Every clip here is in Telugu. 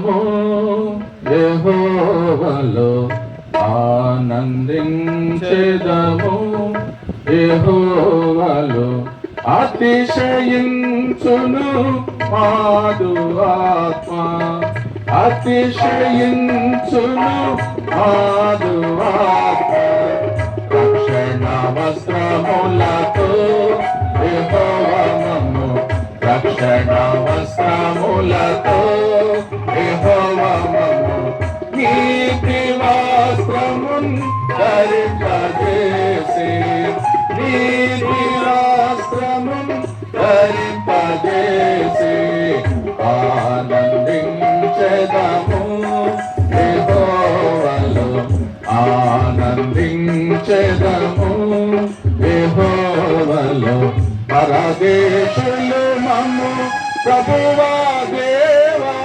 చేదము యెహోవాలో ఆనందించెదము యెహోవాలో అతిశయించును మాదు ఆత్మ అతిశయించును మాదు ఆత్మ రక్షణ వస్త్రములతో యెహోవా మమ్ము రక్షణ వస్త్రములతో యెహోవా మమ్ము నీతి వస్త్రమున్ ధరింపజేసి నీతి వస్త్రమున్ ధరింపజేసి ఆనందించెదము యెహోవాలో ఆనందించెదము యెహోవాలో పరదేశులు మమ్ము ప్రభువా దేవా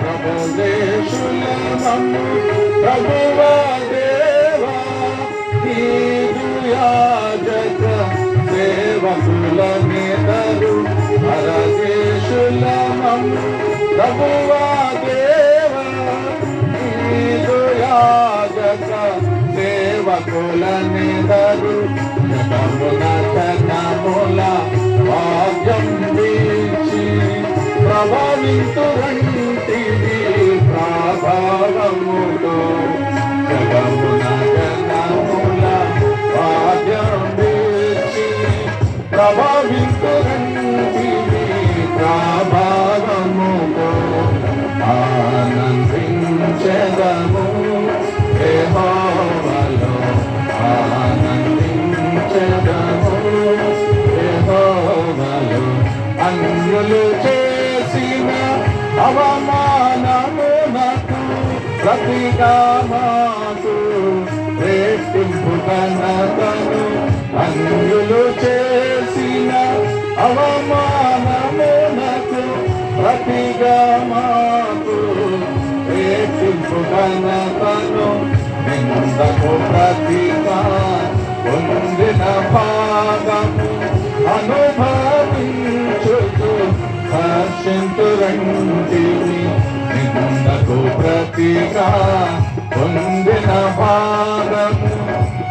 ప్రభుదేశులు మమ్ము ప్రభువా దేవా నీదు యాజక సేవకుల మీదరు పరదేశుల మమ్ము ప్రభువా దేవా నీదు యాజక సేవకుల మీదరు జగమున జగముల భాగ్యం వీచి ప్రభావితురంటివి ప్రభావముతో జగమున జగముల భాగ్యం వీచి ప్రభావితురంటివి ప్రభావముతో ఆనందించెదము యెహోవాలో ఆనందించెదము యెహోవాలో అన్యులు చేసిన అవమానమునకు ప్రతిగా మాకు రెట్టింపు ఘనతను అన్యులు చేసిన అవమానమునకు ప్రతిగా మాకు రెట్టింపు ఘనతను నిందకు ప్రతిగా పొందిన భాగము అనుభవించుతూ హర్షింతురంటివి నిందకు ప్రతిగా పొందిన భాగము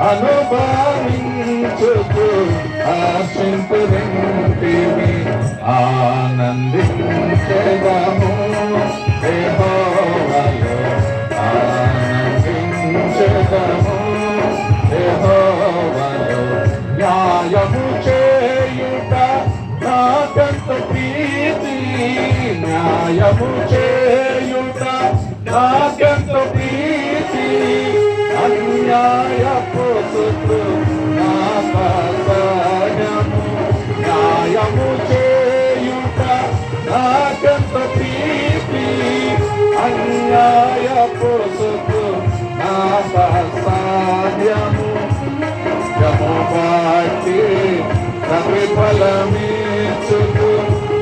అనుభవించుతూ హర్షింతురంటివి ఆనందించెదము యెహోవాలో ఆనందించెదము యెహోవాలో న్యాయము చేయుట నాకంత ప్రీతి న్యాయము చేయుట నాకంత ప్రీతి అన్యాయపు సొత్తు నాకసహ్యము న్యాయము చేయుట నాకంత ప్రీతి అన్యాయపు సొత్తు నాకసహ్యము జముబాటి ప్రతిఫలమిచ్చుతూ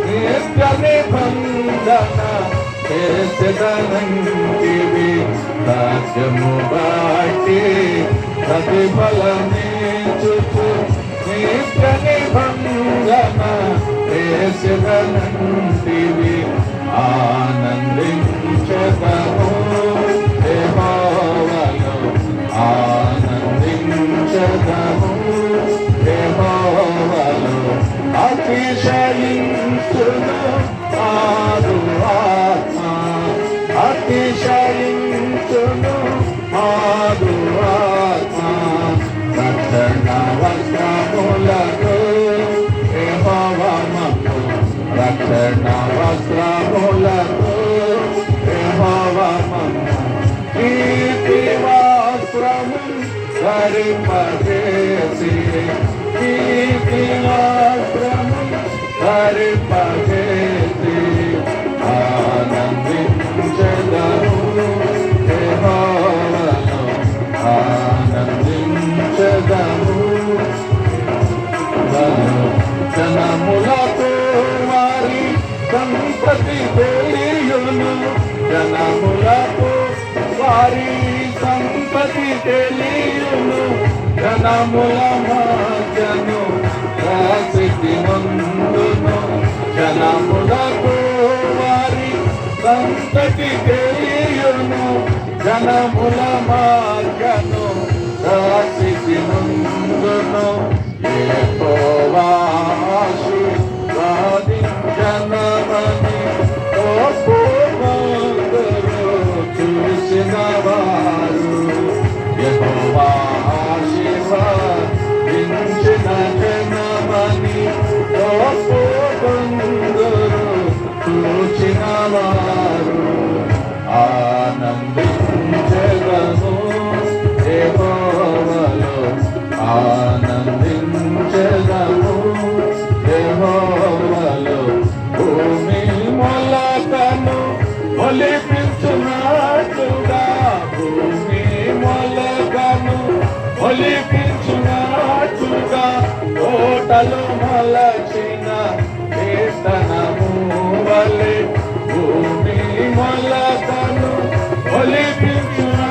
నిత్య నిబంధన చేసెదనంటివి రాజ్యము బాటి ప్రతిఫలమిచ్చుతూ నిత్య నిబంధన చేసెదనంటివి ఆనందించెదము యెహోవాలో ఆనందించెదము యెహోవాలో అతిశయించును మాదు ఆత్మ అతిశయించును మాదు ఆత్మ రక్షణ వస్త్రములతో యెహోవా మమ్ము రక్షణ వస్త్రములతో యెహోవా మమ్ము కీర్తి వస్త్రము ధరింపజేసి కీర్తి వస్త్రము ధరింపజేసి ఆనందించెదము యెహోవాలో ఆనందించెదము జనములతో వారి సంపత్తి తెలియును జనములకు వారి సంపత్తి తెలియును జనముల మధ్యను రాసితి ముందును జనములకు వారి సంపత్తి సంతతి తెలియును జనముల మార్గను రాసికి ముందును యెహోవా ఆశీర్వదించనమని ఒప్పుకొందురు చూసిన వారు. యెహోవా ఆశీర్వదించిన జనమని ఒప్పుకొందురు చూచిన వారు. ఆనందించెదము యెహోవాలో, ఆనందించెదము యెహోవాలో. భూమి మొలకను మొలిపించున్నట్టుగా, భూమి మొలకను మొలిపించున్నట్టుగా తోటలు మొలచిన కీర్తనము వలె భూమి మొలకను మొలిపించున్నట్టుగా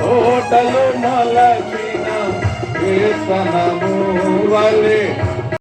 తోటలు మొలచిన కీర్తనము వలె